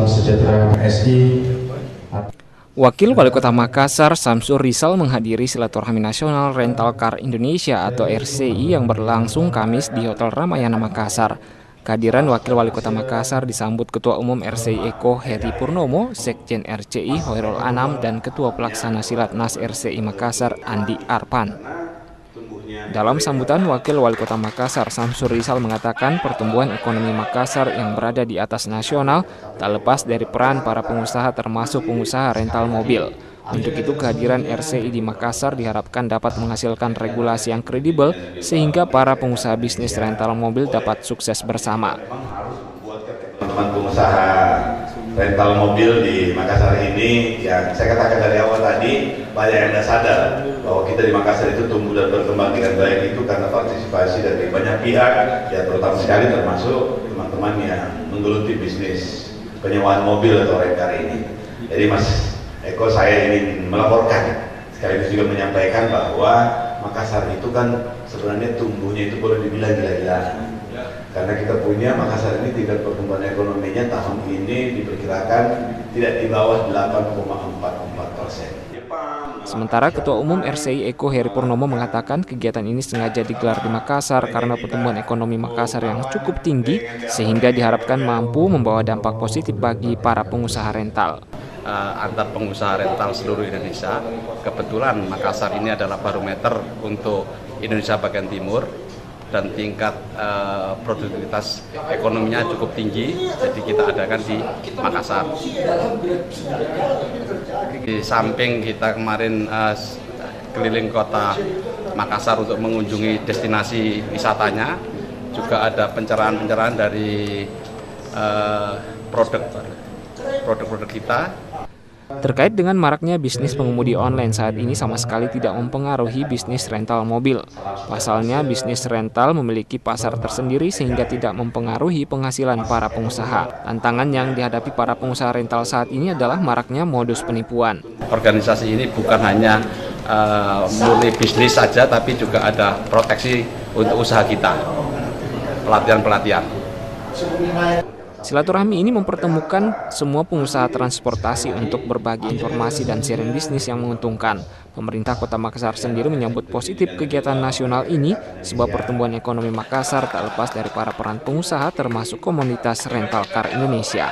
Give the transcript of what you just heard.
salam sejahtera PSI. Wakil Wali Kota Makassar, Samsur Rizal menghadiri Silaturahmi Nasional Rental Car Indonesia atau RCI yang berlangsung Kamis di Hotel Ramayana Makassar. Kehadiran Wakil Wali Kota Makassar disambut Ketua Umum RCI Eko Heri Purnomo, Sekjen RCI Hoirul Anam, dan Ketua Pelaksana Silatnas RCI Makassar Andi Arpan. Dalam sambutan, Wakil Wali Kota Makassar, Samsur Rizal mengatakan pertumbuhan ekonomi Makassar yang berada di atas nasional tak lepas dari peran para pengusaha termasuk pengusaha rental mobil. Untuk itu kehadiran RCI di Makassar diharapkan dapat menghasilkan regulasi yang kredibel sehingga para pengusaha bisnis rental mobil dapat sukses bersama. Teman-teman pengusaha rental mobil di Makassar ini, yang saya katakan dari awal tadi, banyak yang tidak sadar bahwa kita di Makassar itu tumbuh dan berkembang dengan baik itu karena partisipasi dari banyak pihak, ya terutama sekali termasuk teman-teman yang menggeluti bisnis penyewaan mobil atau rental ini. Jadi Mas Eko, saya ingin melaporkan sekaligus juga menyampaikan bahwa Makassar itu kan sebenarnya tumbuhnya itu boleh dibilang gila-gilaan. Karena kita punya Makassar ini tingkat pertumbuhan ekonominya tahun ini diperkirakan tidak di bawah 8,44%. Sementara Ketua Umum RCI Eko Heri Purnomo mengatakan kegiatan ini sengaja digelar di Makassar karena pertumbuhan ekonomi Makassar yang cukup tinggi sehingga diharapkan mampu membawa dampak positif bagi para pengusaha rental. Antar pengusaha rental seluruh Indonesia, kebetulan Makassar ini adalah barometer untuk Indonesia bagian timur dan tingkat produktivitas ekonominya cukup tinggi, jadi kita adakan di Makassar. Di samping kita kemarin keliling kota Makassar untuk mengunjungi destinasi wisatanya, juga ada pencerahan-pencerahan dari produk-produk kita. Terkait dengan maraknya bisnis pengemudi online saat ini sama sekali tidak mempengaruhi bisnis rental mobil. Pasalnya, bisnis rental memiliki pasar tersendiri sehingga tidak mempengaruhi penghasilan para pengusaha. Tantangan yang dihadapi para pengusaha rental saat ini adalah maraknya modus penipuan. Organisasi ini bukan hanya murni bisnis saja, tapi juga ada proteksi untuk usaha kita, pelatihan-pelatihan. Silaturahmi ini mempertemukan semua pengusaha transportasi untuk berbagi informasi dan sharing bisnis yang menguntungkan. Pemerintah Kota Makassar sendiri menyambut positif kegiatan nasional ini, sebab pertumbuhan ekonomi Makassar tak lepas dari para peran pengusaha termasuk komunitas rental car Indonesia.